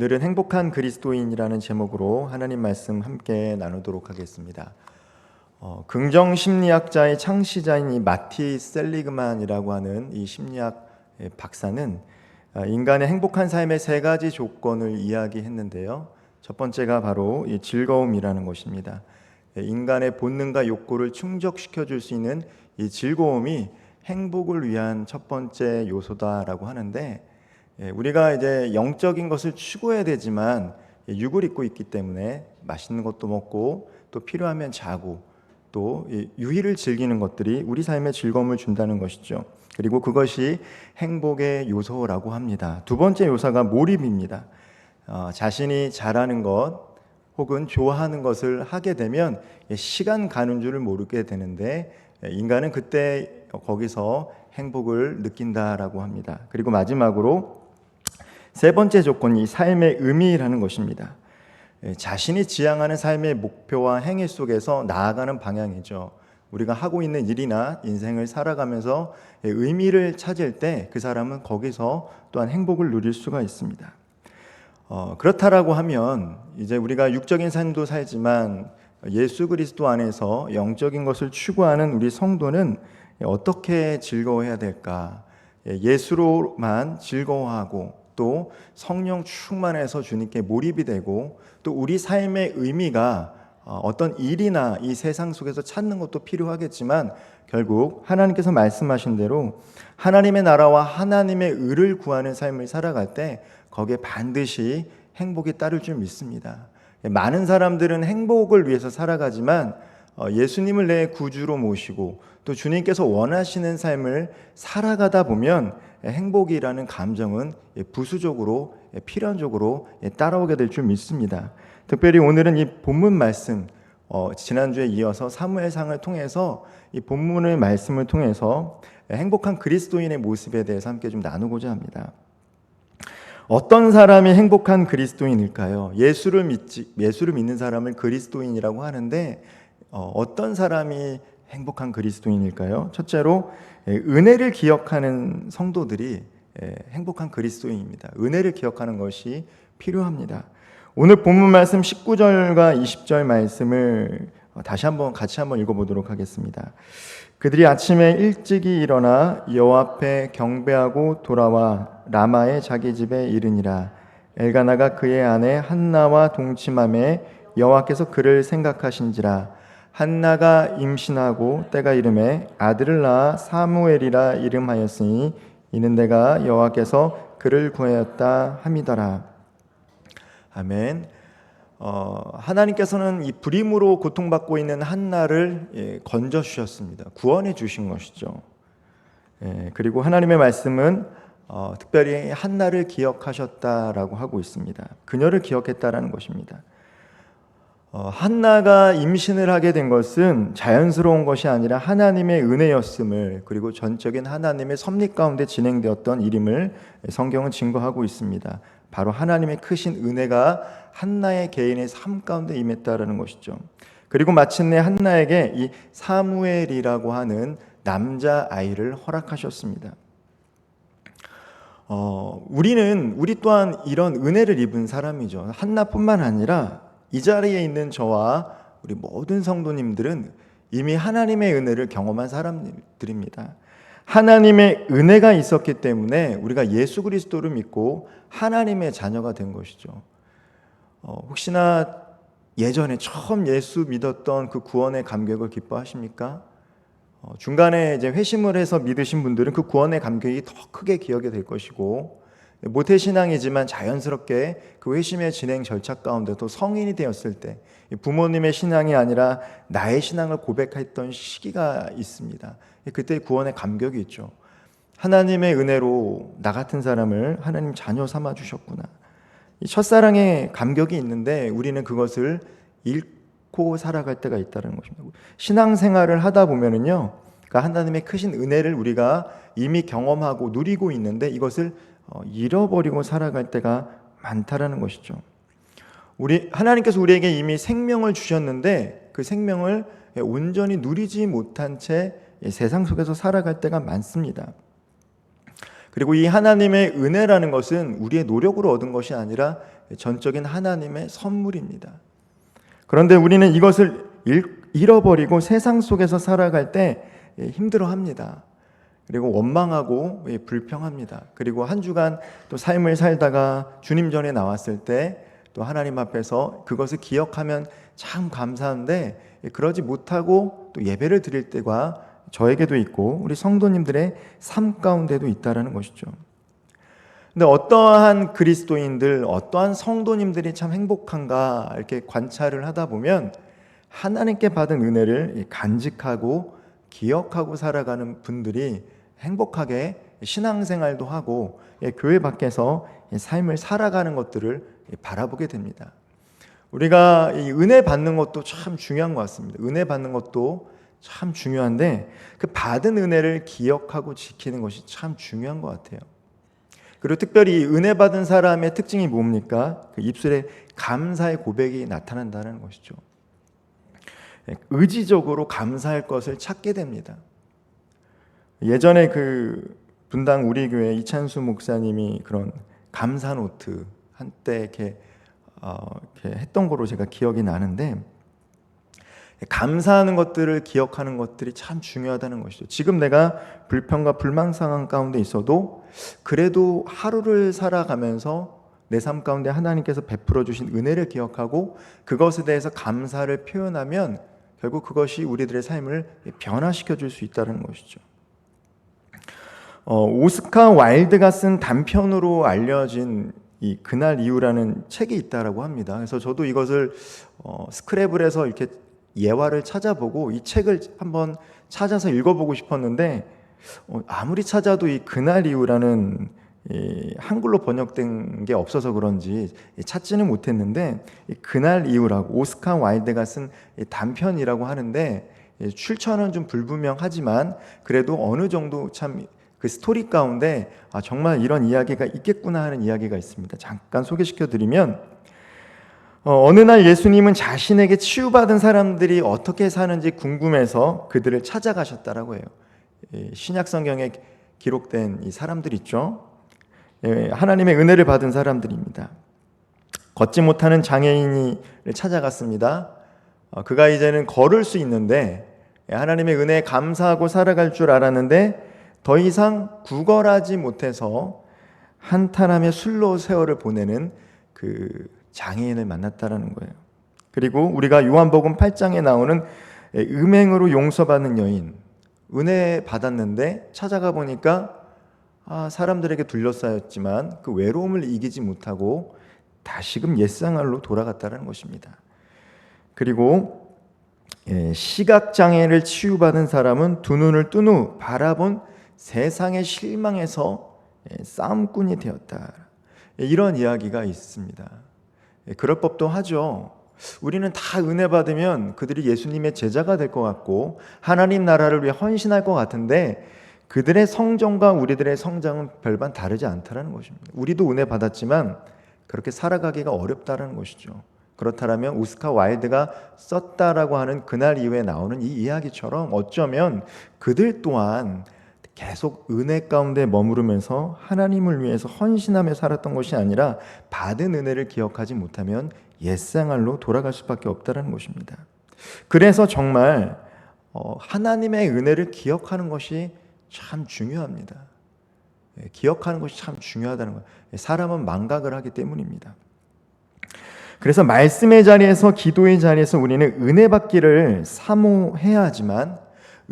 오늘은 행복한 그리스도인이라는 제목으로 하나님 말씀 함께 나누도록 하겠습니다. 긍정 심리학자의 창시자인 이 마티 셀리그만이라고 하는 이 심리학 박사는 인간의 행복한 삶의 세 가지 조건을 이야기했는데요. 첫 번째가 바로 이 즐거움이라는 것입니다. 인간의 본능과 욕구를 충족시켜 줄 수 있는 이 즐거움이 행복을 위한 첫 번째 요소다라고 하는데, 우리가 이제 영적인 것을 추구해야 되지만 육을 입고 있기 때문에 맛있는 것도 먹고 또 필요하면 자고 또 유희를 즐기는 것들이 우리 삶에 즐거움을 준다는 것이죠. 그리고 그것이 행복의 요소라고 합니다. 두 번째 요소가 몰입입니다. 자신이 잘하는 것 혹은 좋아하는 것을 하게 되면 시간 가는 줄을 모르게 되는데, 인간은 그때 거기서 행복을 느낀다라고 합니다. 그리고 마지막으로 세 번째 조건이 삶의 의미라는 것입니다. 자신이 지향하는 삶의 목표와 행위 속에서 나아가는 방향이죠. 우리가 하고 있는 일이나 인생을 살아가면서 의미를 찾을 때 그 사람은 거기서 또한 행복을 누릴 수가 있습니다. 그렇다라고 하면 이제 우리가 육적인 삶도 살지만 예수 그리스도 안에서 영적인 것을 추구하는 우리 성도는 어떻게 즐거워해야 될까? 예수로만 즐거워하고 또 성령 충만해서 주님께 몰입이 되고 또 우리 삶의 의미가 어떤 일이나 이 세상 속에서 찾는 것도 필요하겠지만, 결국 하나님께서 말씀하신 대로 하나님의 나라와 하나님의 의를 구하는 삶을 살아갈 때 거기에 반드시 행복이 따를 줄 믿습니다. 많은 사람들은 행복을 위해서 살아가지만 예수님을 내 구주로 모시고 또 주님께서 원하시는 삶을 살아가다 보면 행복이라는 감정은 부수적으로 필연적으로 따라오게 될 줄 믿습니다. 특별히 오늘은 이 본문 말씀, 지난주에 이어서 사무엘상을 통해서 이 본문의 말씀을 통해서 행복한 그리스도인의 모습에 대해서 함께 좀 나누고자 합니다. 어떤 사람이 행복한 그리스도인일까요? 예수를 믿는 사람을 그리스도인이라고 하는데, 어떤 사람이 행복한 그리스도인일까요? 첫째로 은혜를 기억하는 성도들이 행복한 그리스도인입니다. 은혜를 기억하는 것이 필요합니다. 오늘 본문 말씀 19절과 20절 말씀을 같이 한번 읽어보도록 하겠습니다. 그들이 아침에 일찍이 일어나 여호와 앞에 경배하고 돌아와 라마의 자기 집에 이르니라. 엘가나가 그의 아내 한나와 동침하매 여호와께서 그를 생각하신지라. 한나가 임신하고 때가 이름에 아들을 낳아 사무엘이라 이름하였으니 이는 내가 여호와께서 그를 구하였다 함이더라. 아멘. 하나님께서는 이 불임으로 고통받고 있는 한나를 건져 주셨습니다. 구원해 주신 것이죠. 그리고 하나님의 말씀은 특별히 한나를 기억하셨다라고 하고 있습니다. 그녀를 기억했다라는 것입니다. 한나가 임신을 하게 된 것은 자연스러운 것이 아니라 하나님의 은혜였음을, 그리고 전적인 하나님의 섭리 가운데 진행되었던 일임을 성경은 증거하고 있습니다. 바로 하나님의 크신 은혜가 한나의 개인의 삶 가운데 임했다라는 것이죠. 그리고 마침내 한나에게 이 사무엘이라고 하는 남자 아이를 허락하셨습니다. 우리 또한 이런 은혜를 입은 사람이죠. 한나뿐만 아니라 이 자리에 있는 저와 우리 모든 성도님들은 이미 하나님의 은혜를 경험한 사람들입니다. 하나님의 은혜가 있었기 때문에 우리가 예수 그리스도를 믿고 하나님의 자녀가 된 것이죠. 혹시나 예전에 처음 예수 믿었던 그 구원의 감격을 기뻐하십니까? 중간에 이제 회심을 해서 믿으신 분들은 그 구원의 감격이 더 크게 기억이 될 것이고, 모태신앙이지만 자연스럽게 그 회심의 진행 절차 가운데 또 성인이 되었을 때 부모님의 신앙이 아니라 나의 신앙을 고백했던 시기가 있습니다. 그때 구원의 감격이 있죠. 하나님의 은혜로 나 같은 사람을 하나님 자녀 삼아 주셨구나. 이 첫사랑의 감격이 있는데 우리는 그것을 잃고 살아갈 때가 있다는 것입니다. 신앙생활을 하다 보면은요, 그러니까 하나님의 크신 은혜를 우리가 이미 경험하고 누리고 있는데 이것을 잃어버리고 살아갈 때가 많다라는 것이죠. 하나님께서 우리에게 이미 생명을 주셨는데 그 생명을 온전히 누리지 못한 채 세상 속에서 살아갈 때가 많습니다. 그리고 이 하나님의 은혜라는 것은 우리의 노력으로 얻은 것이 아니라 전적인 하나님의 선물입니다. 그런데 우리는 이것을 잃어버리고 세상 속에서 살아갈 때 힘들어합니다. 그리고 원망하고 불평합니다. 그리고 한 주간 또 삶을 살다가 주님 전에 나왔을 때 또 하나님 앞에서 그것을 기억하면 참 감사한데 그러지 못하고 또 예배를 드릴 때가 저에게도 있고 우리 성도님들의 삶 가운데도 있다라는 것이죠. 근데 어떠한 그리스도인들, 어떠한 성도님들이 참 행복한가 이렇게 관찰을 하다 보면 하나님께 받은 은혜를 간직하고 기억하고 살아가는 분들이 행복하게 신앙생활도 하고 교회 밖에서 삶을 살아가는 것들을 바라보게 됩니다. 우리가 이 은혜 받는 것도 참 중요한 것 같습니다. 은혜 받는 것도 참 중요한데 그 받은 은혜를 기억하고 지키는 것이 참 중요한 것 같아요. 그리고 특별히 은혜 받은 사람의 특징이 뭡니까? 그 입술에 감사의 고백이 나타난다는 것이죠. 의지적으로 감사할 것을 찾게 됩니다. 예전에 그 분당 우리 교회 이찬수 목사님이 그런 감사 노트 한때 이렇게 했던 거로 제가 기억이 나는데 감사하는 것들을 기억하는 것들이 참 중요하다는 것이죠. 지금 내가 불평과 불만 상황 가운데 있어도 그래도 하루를 살아가면서 내 삶 가운데 하나님께서 베풀어 주신 은혜를 기억하고 그것에 대해서 감사를 표현하면 결국 그것이 우리들의 삶을 변화시켜 줄 수 있다는 것이죠. 오스카 와일드가 쓴 단편으로 알려진 이 그날 이후라는 책이 있다라고 합니다. 그래서 저도 이것을 스크랩을 이렇게 예화를 찾아보고 이 책을 한번 찾아서 읽어보고 싶었는데 아무리 찾아도 이 그날 이후라는 이 한글로 번역된 게 없어서 그런지 찾지는 못했는데 이 그날 이후라고 오스카 와일드가 쓴 단편이라고 하는데 출처는 좀 불분명하지만 그래도 어느 정도 참 그 스토리 가운데 정말 이런 이야기가 있겠구나 하는 이야기가 있습니다. 잠깐 소개시켜 드리면 어느 날 예수님은 자신에게 치유받은 사람들이 어떻게 사는지 궁금해서 그들을 찾아가셨다라고 해요. 신약 성경에 기록된 이 사람들 있죠. 하나님의 은혜를 받은 사람들입니다. 걷지 못하는 장애인을 찾아갔습니다. 그가 이제는 걸을 수 있는데 하나님의 은혜에 감사하고 살아갈 줄 알았는데 더 이상 구걸하지 못해서 한탄하며 술로 세월을 보내는 그 장애인을 만났다라는 거예요. 그리고 우리가 요한복음 8장에 나오는 음행으로 용서받는 여인, 은혜 받았는데 찾아가 보니까 사람들에게 둘러싸였지만 그 외로움을 이기지 못하고 다시금 옛생활로 돌아갔다는 것입니다. 그리고 시각장애를 치유받은 사람은 두 눈을 뜬 후 바라본 세상의 실망에서 싸움꾼이 되었다. 이런 이야기가 있습니다. 그럴 법도 하죠. 우리는 다 은혜 받으면 그들이 예수님의 제자가 될 것 같고 하나님 나라를 위해 헌신할 것 같은데 그들의 성정과 우리들의 성장은 별반 다르지 않다는 것입니다. 우리도 은혜 받았지만 그렇게 살아가기가 어렵다는 것이죠. 그렇다면 오스카 와일드가 썼다라고 하는 그날 이후에 나오는 이 이야기처럼 어쩌면 그들 또한 계속 은혜 가운데 머무르면서 하나님을 위해서 헌신하며 살았던 것이 아니라 받은 은혜를 기억하지 못하면 옛생활로 돌아갈 수밖에 없다는 것입니다. 그래서 정말 하나님의 은혜를 기억하는 것이 참 중요합니다. 기억하는 것이 참 중요하다는 거예요. 사람은 망각을 하기 때문입니다. 그래서 말씀의 자리에서 기도의 자리에서 우리는 은혜 받기를 사모해야 하지만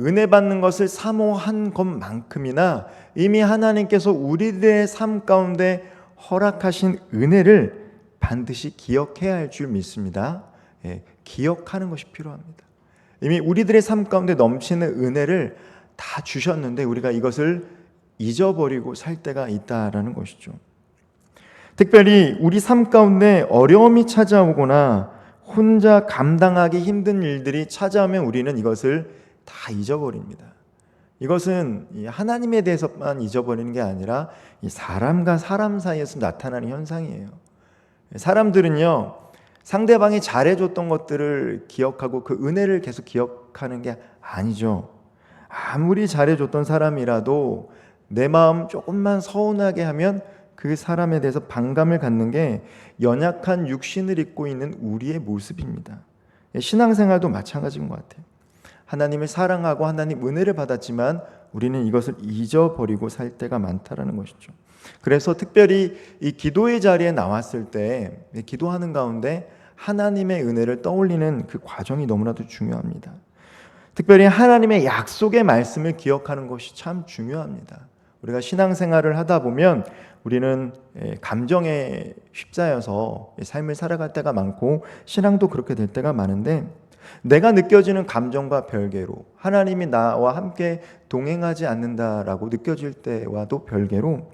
은혜 받는 것을 사모한 것만큼이나 이미 하나님께서 우리들의 삶 가운데 허락하신 은혜를 반드시 기억해야 할 줄 믿습니다. 기억하는 것이 필요합니다. 이미 우리들의 삶 가운데 넘치는 은혜를 다 주셨는데 우리가 이것을 잊어버리고 살 때가 있다라는 것이죠. 특별히 우리 삶 가운데 어려움이 찾아오거나 혼자 감당하기 힘든 일들이 찾아오면 우리는 이것을 다 잊어버립니다. 이것은 하나님에 대해서만 잊어버리는 게 아니라 사람과 사람 사이에서 나타나는 현상이에요. 사람들은요, 상대방이 잘해줬던 것들을 기억하고 그 은혜를 계속 기억하는 게 아니죠. 아무리 잘해줬던 사람이라도 내 마음 조금만 서운하게 하면 그 사람에 대해서 반감을 갖는 게 연약한 육신을 입고 있는 우리의 모습입니다. 신앙생활도 마찬가지인 것 같아요. 하나님을 사랑하고 하나님 은혜를 받았지만 우리는 이것을 잊어버리고 살 때가 많다라는 것이죠. 그래서 특별히 이 기도의 자리에 나왔을 때 기도하는 가운데 하나님의 은혜를 떠올리는 그 과정이 너무나도 중요합니다. 특별히 하나님의 약속의 말씀을 기억하는 것이 참 중요합니다. 우리가 신앙생활을 하다 보면 우리는 감정에 휩싸여서 삶을 살아갈 때가 많고 신앙도 그렇게 될 때가 많은데, 내가 느껴지는 감정과 별개로 하나님이 나와 함께 동행하지 않는다라고 느껴질 때와도 별개로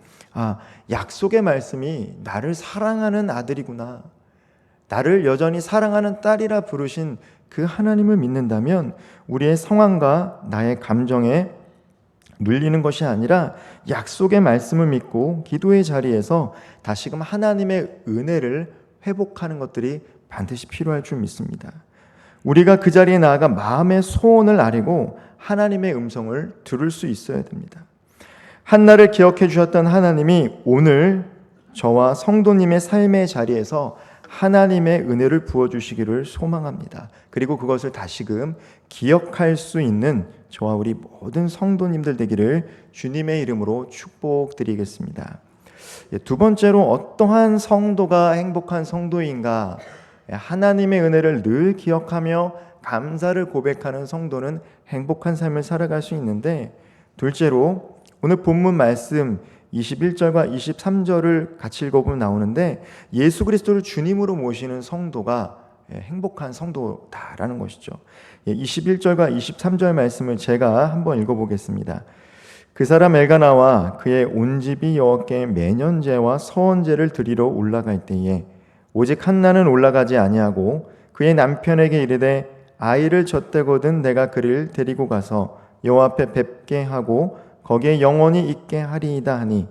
약속의 말씀이 나를 사랑하는 아들이구나, 나를 여전히 사랑하는 딸이라 부르신 그 하나님을 믿는다면 우리의 상황과 나의 감정에 눌리는 것이 아니라 약속의 말씀을 믿고 기도의 자리에서 다시금 하나님의 은혜를 회복하는 것들이 반드시 필요할 줄 믿습니다. 우리가 그 자리에 나아가 마음의 소원을 아뢰고 하나님의 음성을 들을 수 있어야 됩니다. 한나를 기억해 주셨던 하나님이 오늘 저와 성도님의 삶의 자리에서 하나님의 은혜를 부어주시기를 소망합니다. 그리고 그것을 다시금 기억할 수 있는 저와 우리 모든 성도님들 되기를 주님의 이름으로 축복드리겠습니다. 두 번째로, 어떠한 성도가 행복한 성도인가? 하나님의 은혜를 늘 기억하며 감사를 고백하는 성도는 행복한 삶을 살아갈 수 있는데, 둘째로 오늘 본문 말씀 21절과 23절을 같이 읽어보면 나오는데, 예수 그리스도를 주님으로 모시는 성도가 행복한 성도다라는 것이죠. 21절과 23절 말씀을 제가 한번 읽어보겠습니다. 그 사람 엘가나와 그의 온 집이 여호와께 매년제와 서원제를 드리러 올라갈 때에 오직 한나는 올라가지 아니하고 그의 남편에게 이르되 아이를 젖대거든 내가 그를 데리고 가서 여호와 앞에 뵙게 하고 거기에 영원히 있게 하리이다 하니,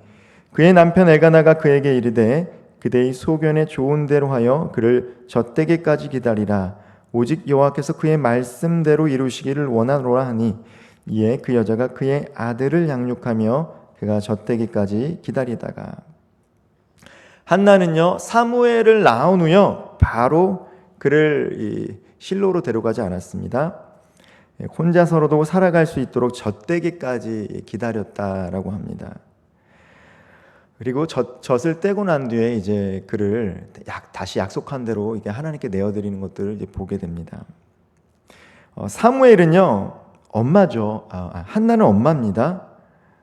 그의 남편 엘가나가 그에게 이르되 그대의 소견에 좋은 대로 하여 그를 젖대기까지 기다리라. 오직 여호와께서 그의 말씀대로 이루시기를 원하노라 하니, 이에 그 여자가 그의 아들을 양육하며 그가 젖대기까지 기다리다가, 한나는요 사무엘을 낳은 후요 바로 그를 실로로 데려가지 않았습니다. 혼자서로도 살아갈 수 있도록 젖대기까지 기다렸다라고 합니다. 그리고 젖을 떼고 난 뒤에 이제 그를 다시 약속한 대로 이게 하나님께 내어드리는 것들을 이제 보게 됩니다. 사무엘은요 엄마죠. 한나는 엄마입니다.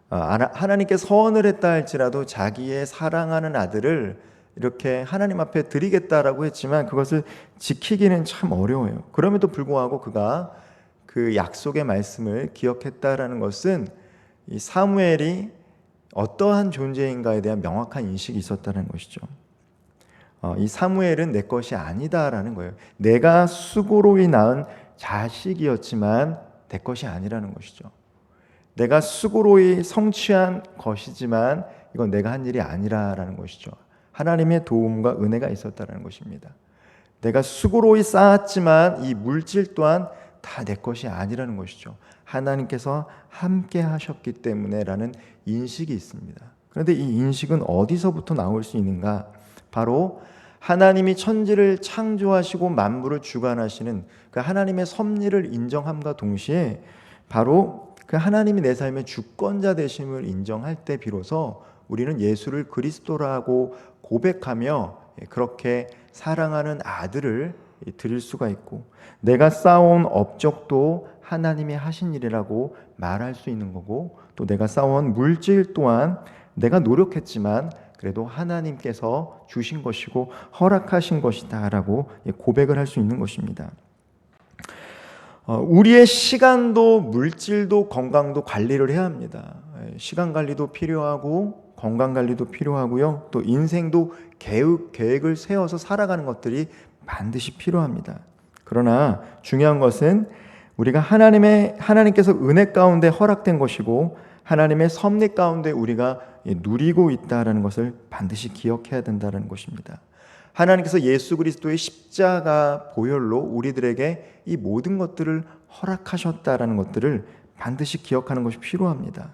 하나님께 서원을 했다 할지라도 자기의 사랑하는 아들을 이렇게 하나님 앞에 드리겠다라고 했지만 그것을 지키기는 참 어려워요. 그럼에도 불구하고 그가 그 약속의 말씀을 기억했다라는 것은 이 사무엘이 어떠한 존재인가에 대한 명확한 인식이 있었다는 것이죠. 이 사무엘은 내 것이 아니다라는 거예요. 내가 수고로이 낳은 자식이었지만 내 것이 아니라는 것이죠. 내가 수고로이 성취한 것이지만 이건 내가 한 일이 아니라는 것이죠. 하나님의 도움과 은혜가 있었다는 것입니다. 내가 수고로이 쌓았지만 이 물질 또한 다 내 것이 아니라는 것이죠. 하나님께서 함께 하셨기 때문에라는 인식이 있습니다. 그런데 이 인식은 어디서부터 나올 수 있는가? 바로 하나님이 천지를 창조하시고 만물을 주관하시는 그 하나님의 섭리를 인정함과 동시에 바로 그 하나님이 내 삶의 주권자 되심을 인정할 때 비로소 우리는 예수를 그리스도라고 고백하며 그렇게 사랑하는 아들을 드릴 수가 있고, 내가 쌓아온 업적도 하나님이 하신 일이라고 말할 수 있는 거고, 또 내가 쌓아온 물질 또한 내가 노력했지만 그래도 하나님께서 주신 것이고 허락하신 것이다 라고 고백을 할 수 있는 것입니다. 우리의 시간도 물질도 건강도 관리를 해야 합니다. 시간 관리도 필요하고 건강 관리도 필요하고요. 또 인생도 계획을 세워서 살아가는 것들이 반드시 필요합니다. 그러나 중요한 것은 우리가 하나님께서 은혜 가운데 허락된 것이고 하나님의 섭리 가운데 우리가 누리고 있다는 것을 반드시 기억해야 된다는 것입니다. 하나님께서 예수 그리스도의 십자가 보혈로 우리들에게 이 모든 것들을 허락하셨다는 것들을 반드시 기억하는 것이 필요합니다.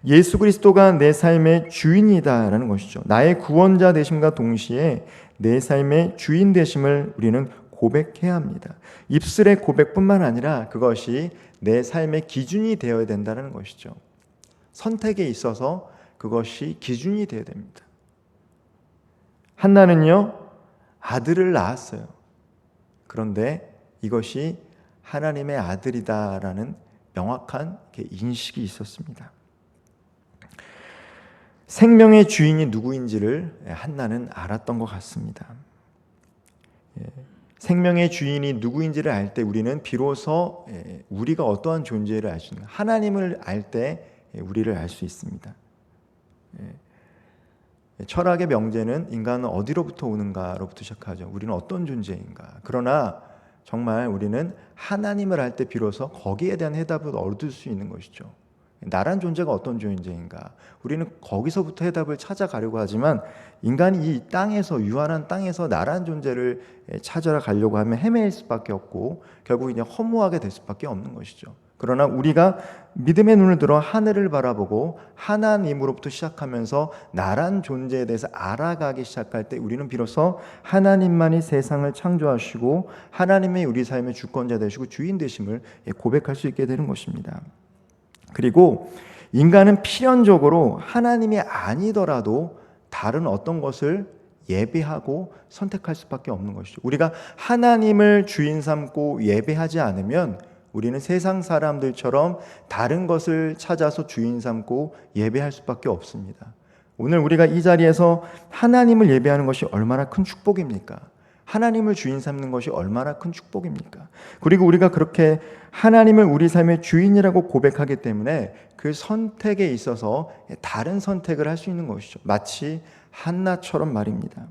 예수 그리스도가 내 삶의 주인이다라는 것이죠. 나의 구원자 되심과 동시에 내 삶의 주인 되심을 우리는 고백해야 합니다. 입술의 고백뿐만 아니라 그것이 내 삶의 기준이 되어야 된다는 것이죠. 선택에 있어서 그것이 기준이 되어야 됩니다. 한나는요, 아들을 낳았어요. 그런데 이것이 하나님의 아들이다라는 명확한 인식이 있었습니다. 생명의 주인이 누구인지를 한나는 알았던 것 같습니다. 생명의 주인이 누구인지를 알 때 우리는 비로소 우리가 어떠한 존재를 알 수 있는, 하나님을 알 때 우리를 알 수 있습니다. 철학의 명제는 인간은 어디로부터 오는가로부터 시작하죠. 우리는 어떤 존재인가. 그러나 정말 우리는 하나님을 알 때 비로소 거기에 대한 해답을 얻을 수 있는 것이죠. 나란 존재가 어떤 존재인가. 우리는 거기서부터 해답을 찾아가려고 하지만 인간이 이 땅에서, 유한한 땅에서 나란 존재를 찾아라 가려고 하면 헤매일 수밖에 없고 결국 이제 허무하게 될 수밖에 없는 것이죠. 그러나 우리가 믿음의 눈을 들어 하늘을 바라보고 하나님으로부터 시작하면서 나란 존재에 대해서 알아가기 시작할 때 우리는 비로소 하나님만이 세상을 창조하시고 하나님의 우리 삶의 주권자 되시고 주인 되심을 고백할 수 있게 되는 것입니다. 그리고 인간은 필연적으로 하나님이 아니더라도 다른 어떤 것을 예배하고 선택할 수밖에 없는 것이죠. 우리가 하나님을 주인 삼고 예배하지 않으면 우리는 세상 사람들처럼 다른 것을 찾아서 주인 삼고 예배할 수밖에 없습니다. 오늘 우리가 이 자리에서 하나님을 예배하는 것이 얼마나 큰 축복입니까? 하나님을 주인 삼는 것이 얼마나 큰 축복입니까? 그리고 우리가 그렇게 하나님을 우리 삶의 주인이라고 고백하기 때문에 그 선택에 있어서 다른 선택을 할 수 있는 것이죠. 마치 한나처럼 말입니다.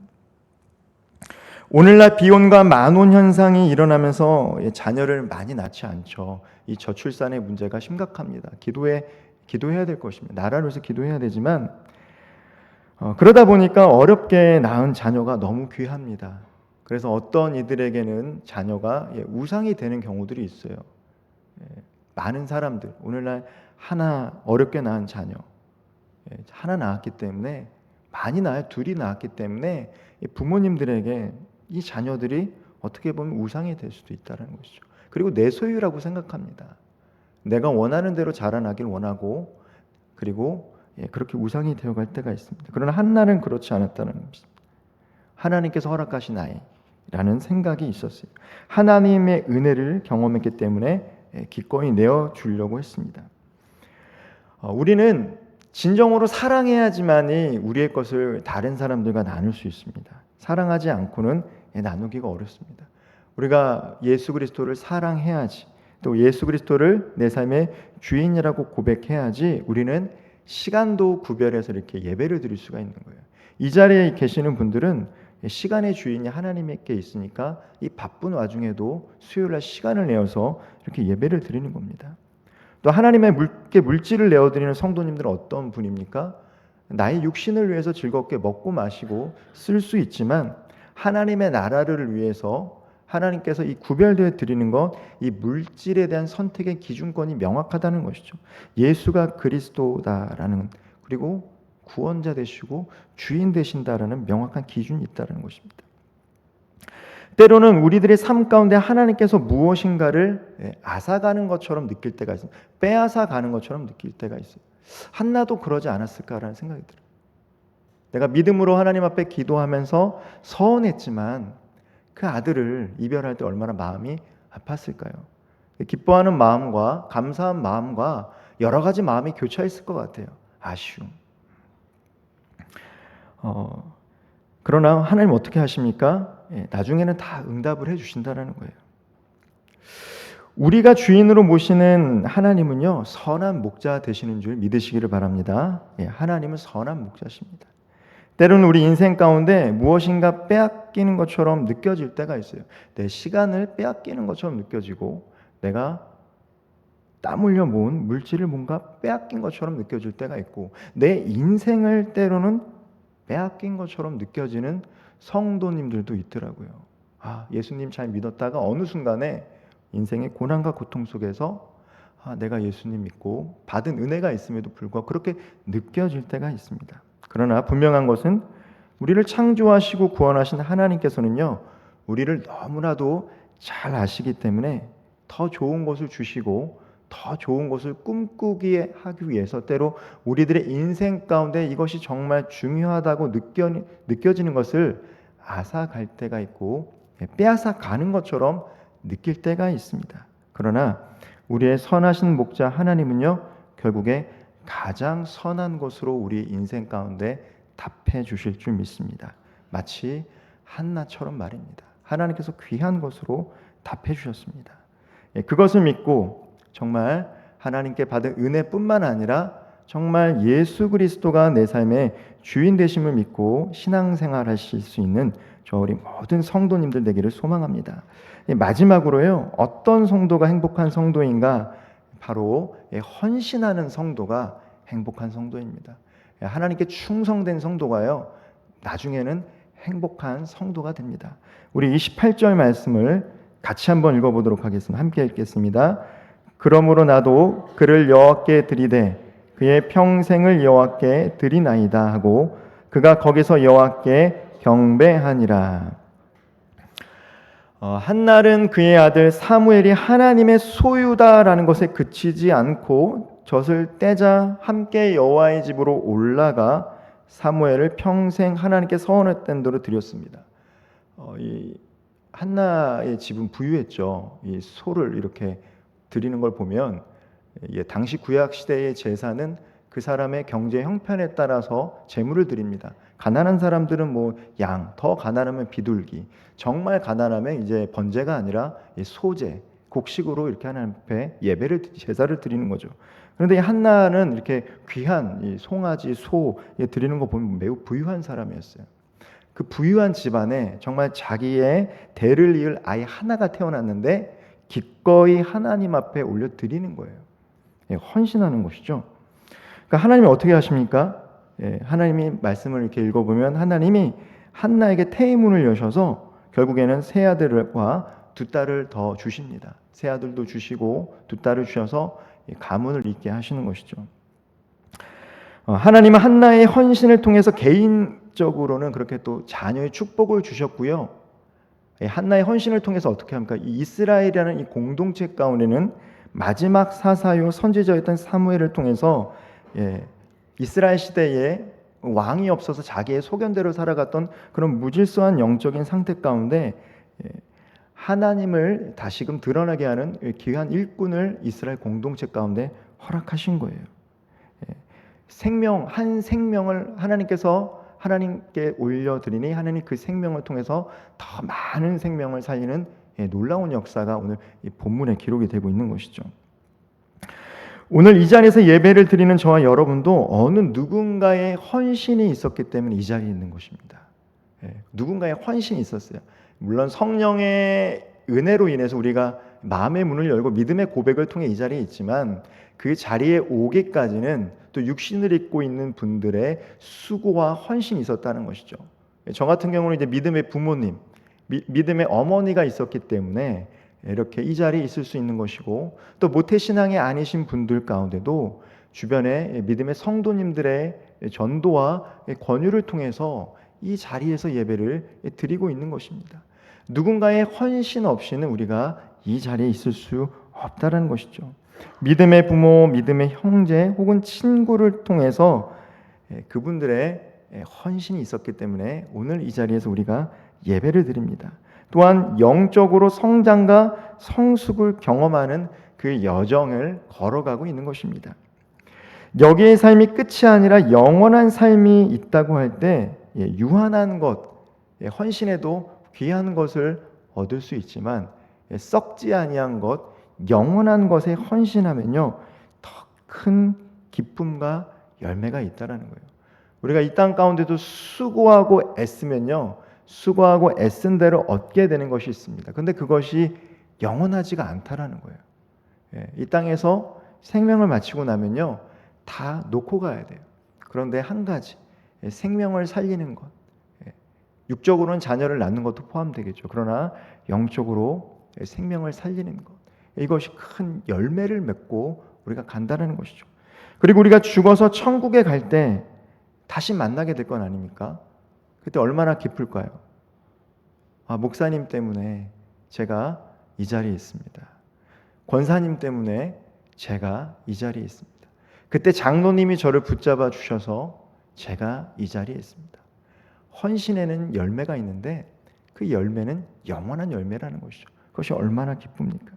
오늘날 비혼과 만혼 현상이 일어나면서 자녀를 많이 낳지 않죠. 이 저출산의 문제가 심각합니다. 기도해야 될 것입니다. 나라를 위해서 기도해야 되지만 그러다 보니까 어렵게 낳은 자녀가 너무 귀합니다. 그래서 어떤 이들에게는 자녀가 우상이 되는 경우들이 있어요. 많은 사람들, 오늘날 하나 어렵게 낳은 자녀, 하나 낳았기 때문에, 많이 낳아요. 둘이 낳았기 때문에 부모님들에게 이 자녀들이 어떻게 보면 우상이 될 수도 있다는 것이죠. 그리고 내 소유라고 생각합니다. 내가 원하는 대로 자라나길 원하고, 그리고 그렇게 우상이 되어갈 때가 있습니다. 그러나 한나는 그렇지 않았다는 것입니다. 하나님께서 허락하신 아이라는 생각이 있었어요. 하나님의 은혜를 경험했기 때문에 기꺼이 내어주려고 했습니다. 우리는 진정으로 사랑해야지만이 우리의 것을 다른 사람들과 나눌 수 있습니다. 사랑하지 않고는 나누기가 어렵습니다. 우리가 예수 그리스도를 사랑해야지, 또 예수 그리스도를 내 삶의 주인이라고 고백해야지 우리는 시간도 구별해서 이렇게 예배를 드릴 수가 있는 거예요. 이 자리에 계시는 분들은 시간의 주인이 하나님께 있으니까 이 바쁜 와중에도 수요일날 시간을 내어서 이렇게 예배를 드리는 겁니다. 또 하나님의 물질을 내어드리는 성도님들은 어떤 분입니까? 나의 육신을 위해서 즐겁게 먹고 마시고 쓸 수 있지만 하나님의 나라를 위해서 하나님께서 이 구별되어 드리는 것, 이 물질에 대한 선택의 기준권이 명확하다는 것이죠. 예수가 그리스도다라는, 그리고 구원자 되시고 주인 되신다라는 명확한 기준이 있다는 것입니다. 때로는 우리들의 삶 가운데 하나님께서 무엇인가를 앗아가는 것처럼 느낄 때가 있습니다. 빼앗아가는 것처럼 느낄 때가 있어요. 한나도 그러지 않았을까라는 생각이 들어요. 내가 믿음으로 하나님 앞에 기도하면서 서운했지만 그 아들을 이별할 때 얼마나 마음이 아팠을까요? 기뻐하는 마음과 감사한 마음과 여러 가지 마음이 교차했을 것 같아요. 아쉬움. 그러나 하나님 어떻게 하십니까? 나중에는 다 응답을 해주신다는 거예요. 우리가 주인으로 모시는 하나님은요, 선한 목자 되시는 줄 믿으시기를 바랍니다. 하나님은 선한 목자십니다. 때로는 우리 인생 가운데 무엇인가 빼앗기는 것처럼 느껴질 때가 있어요. 내 시간을 빼앗기는 것처럼 느껴지고, 내가 땀 흘려 모은 물질을 뭔가 빼앗긴 것처럼 느껴질 때가 있고, 내 인생을 때로는 빼앗긴 것처럼 느껴지는 성도님들도 있더라고요. 예수님 잘 믿었다가 어느 순간에 인생의 고난과 고통 속에서 내가 예수님 믿고 받은 은혜가 있음에도 불구하고 그렇게 느껴질 때가 있습니다. 그러나 분명한 것은 우리를 창조하시고 구원하신 하나님께서는요, 우리를 너무나도 잘 아시기 때문에 더 좋은 것을 주시고 더 좋은 것을 꿈꾸게 하기 위해서 때로 우리들의 인생 가운데 이것이 정말 중요하다고 느껴지는 것을 앗아갈 때가 있고 빼앗아 가는 것처럼 느낄 때가 있습니다. 그러나 우리의 선하신 목자 하나님은요, 결국에 가장 선한 것으로 우리 인생 가운데 답해 주실 줄 믿습니다. 마치 한나처럼 말입니다. 하나님께서 귀한 것으로 답해 주셨습니다. 그것을 믿고 정말 하나님께 받은 은혜뿐만 아니라 정말 예수 그리스도가 내 삶의 주인 되심을 믿고 신앙생활 하실 수 있는 저 우리 모든 성도님들 되기를 소망합니다. 마지막으로요, 어떤 성도가 행복한 성도인가? 바로 헌신하는 성도가 행복한 성도입니다. 하나님께 충성된 성도가요, 나중에는 행복한 성도가 됩니다. 우리 28절 말씀을 같이 한번 읽어보도록 하겠습니다. 함께 읽겠습니다. 그러므로 나도 그를 여호와께 드리되 그의 평생을 여호와께 드리나이다 하고 그가 거기서 여호와께 경배하니라. 한날은 그의 아들 사무엘이 하나님의 소유다라는 것에 그치지 않고 젖을 떼자 함께 여호와의 집으로 올라가 사무엘을 평생 하나님께 서원했던 대로 드렸습니다. 이 한나의 집은 부유했죠. 이 소를 이렇게 드리는 걸 보면 당시 구약 시대의 제사는 그 사람의 경제 형편에 따라서 제물을 드립니다. 가난한 사람들은 뭐 양, 더 가난하면 비둘기, 정말 가난하면 이제 번제가 아니라 소제, 곡식으로 이렇게 하나님 앞에 예배를 제사를 드리는 거죠. 그런데 이 한나는 이렇게 귀한 이 송아지, 소 드리는 거 보면 매우 부유한 사람이었어요. 그 부유한 집안에 정말 자기의 대를 이을 아이 하나가 태어났는데 기꺼이 하나님 앞에 올려 드리는 거예요. 헌신하는 것이죠. 그러니까 하나님이 어떻게 하십니까? 하나님이 말씀을 이렇게 읽어보면 하나님이 한나에게 태의문을 여셔서 결국에는 세 아들과 두 딸을 더 주십니다. 세 아들도 주시고 두 딸을 주셔서 가문을 잇게 하시는 것이죠. 하나님은 한나의 헌신을 통해서 개인적으로는 그렇게 또 자녀의 축복을 주셨고요. 한나의 헌신을 통해서 어떻게 합니까? 이 이스라엘이라는 이 공동체 가운데는 마지막 사사요 선지자였던 사무엘을 통해서 이스라엘 시대에 왕이 없어서 자기의 소견대로 살아갔던 그런 무질서한 영적인 상태 가운데 하나님을 다시금 드러나게 하는 귀한 일꾼을 이스라엘 공동체 가운데 허락하신 거예요. 한 생명을 하나님께 올려드리니 하나님 그 생명을 통해서 더 많은 생명을 살리는 놀라운 역사가 오늘 이 본문에 기록이 되고 있는 것이죠. 오늘 이 자리에서 예배를 드리는 저와 여러분도 어느 누군가의 헌신이 있었기 때문에 이 자리에 있는 것입니다. 누군가의 헌신이 있었어요. 물론 성령의 은혜로 인해서 우리가 마음의 문을 열고 믿음의 고백을 통해 이 자리에 있지만 그 자리에 오기까지는 또 육신을 입고 있는 분들의 수고와 헌신이 있었다는 것이죠. 저 같은 경우는 이제 믿음의 부모님, 믿음의 어머니가 있었기 때문에 이렇게 이 자리에 있을 수 있는 것이고 또 모태신앙이 아니신 분들 가운데도 주변에 믿음의 성도님들의 전도와 권유를 통해서 이 자리에서 예배를 드리고 있는 것입니다. 누군가의 헌신 없이는 우리가 이 자리에 있을 수 없다는 것이죠. 믿음의 부모, 믿음의 형제 혹은 친구를 통해서 그분들의 헌신이 있었기 때문에 오늘 이 자리에서 우리가 예배를 드립니다. 또한 영적으로 성장과 성숙을 경험하는 그 여정을 걸어가고 있는 것입니다. 여기의 삶이 끝이 아니라 영원한 삶이 있다고 할 때 유한한 것, 헌신에도 귀한 것을 얻을 수 있지만 썩지 아니한 것, 영원한 것에 헌신하면요 더 큰 기쁨과 열매가 있다라는 거예요. 우리가 이 땅 가운데도 수고하고 애쓰면요 수고하고 애쓴 대로 얻게 되는 것이 있습니다. 그런데 그것이 영원하지가 않다라는 거예요. 이 땅에서 생명을 마치고 나면요 다 놓고 가야 돼요. 그런데 한 가지 생명을 살리는 것, 육적으로는 자녀를 낳는 것도 포함되겠죠. 그러나 영적으로 생명을 살리는 것, 이것이 큰 열매를 맺고 우리가 간다는 것이죠. 그리고 우리가 죽어서 천국에 갈 때 다시 만나게 될 건 아닙니까? 그때 얼마나 기쁠까요? 목사님 때문에 제가 이 자리에 있습니다. 권사님 때문에 제가 이 자리에 있습니다. 그때 장로님이 저를 붙잡아 주셔서 제가 이 자리에 있습니다. 헌신에는 열매가 있는데 그 열매는 영원한 열매라는 것이죠. 그것이 얼마나 기쁩니까?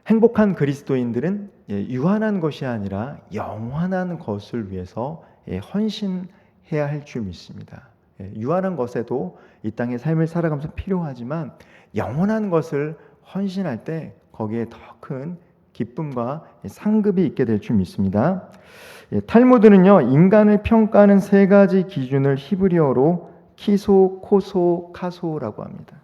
행복한 그리스도인들은 유한한 것이 아니라 영원한 것을 위해서 헌신해야 할 줄 믿습니다. 유한한 것에도 이 땅의 삶을 살아가면서 필요하지만 영원한 것을 헌신할 때 거기에 더 큰 기쁨과 상급이 있게 될 줄 믿습니다. 탈무드는요, 인간을 평가하는 세 가지 기준을 히브리어로 키소, 코소, 카소라고 합니다.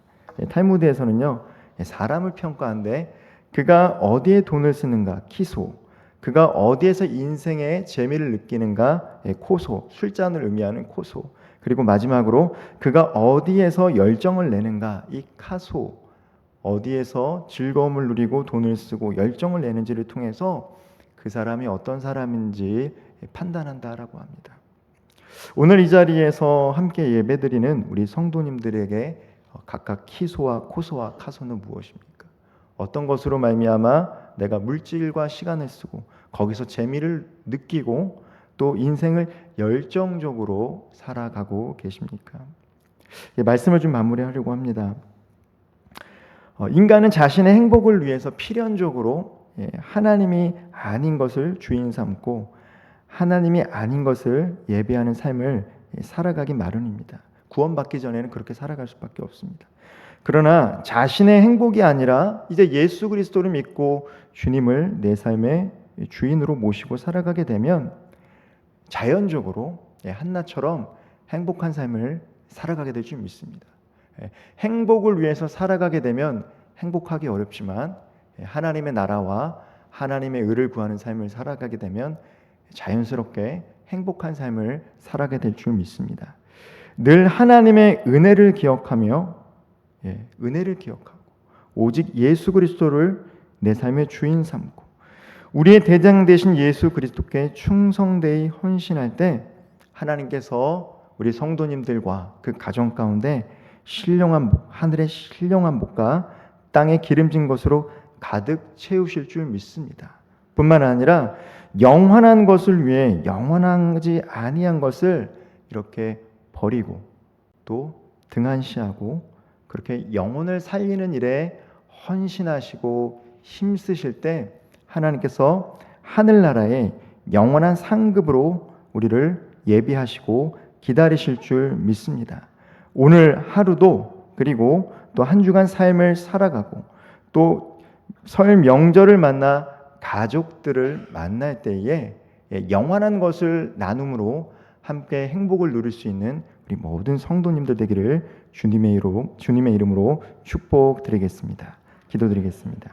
탈무드에서는요, 사람을 평가하는데 그가 어디에 돈을 쓰는가, 키소, 그가 어디에서 인생의 재미를 느끼는가, 코소, 술잔을 의미하는 코소, 그리고 마지막으로 그가 어디에서 열정을 내는가, 이 카소, 어디에서 즐거움을 누리고 돈을 쓰고 열정을 내는지를 통해서 그 사람이 어떤 사람인지 판단한다라고 합니다. 오늘 이 자리에서 함께 예배드리는 우리 성도님들에게 각각 키소와 코소와 카소는 무엇입니까? 어떤 것으로 말미암아 내가 물질과 시간을 쓰고 거기서 재미를 느끼고 또 인생을 열정적으로 살아가고 계십니까? 말씀을 좀 마무리하려고 합니다. 인간은 자신의 행복을 위해서 필연적으로 하나님이 아닌 것을 주인 삼고 하나님이 아닌 것을 예배하는 삶을 살아가기 마련입니다. 구원받기 전에는 그렇게 살아갈 수밖에 없습니다. 그러나 자신의 행복이 아니라 이제 예수 그리스도를 믿고 주님을 내 삶의 주인으로 모시고 살아가게 되면 자연적으로 한나처럼 행복한 삶을 살아가게 될 줄 믿습니다. 행복을 위해서 살아가게 되면 행복하기 어렵지만 하나님의 나라와 하나님의 의를 구하는 삶을 살아가게 되면 자연스럽게 행복한 삶을 살아가게 될 줄 믿습니다. 늘 하나님의 은혜를 기억하며 은혜를 기억하고 오직 예수 그리스도를 내 삶의 주인 삼고 우리의 대장 되신 예수 그리스도께 충성되이 헌신할 때 하나님께서 우리 성도님들과 그 가정 가운데 신령한 복, 하늘의 신령한 복과 땅에 기름진 것으로 가득 채우실 줄 믿습니다. 뿐만 아니라 영원한 것을 위해 영원하지 아니한 것을 이렇게 버리고 또 등한시하고 그렇게 영혼을 살리는 일에 헌신하시고 힘쓰실 때 하나님께서 하늘나라의 영원한 상급으로 우리를 예비하시고 기다리실 줄 믿습니다. 오늘 하루도 그리고 또 한 주간 삶을 살아가고 또 설 명절을 만나 가족들을 만날 때에 영원한 것을 나눔으로 함께 행복을 누릴 수 있는 우리 모든 성도님들 되기를 주님의 이름으로 축복드리겠습니다. 기도드리겠습니다.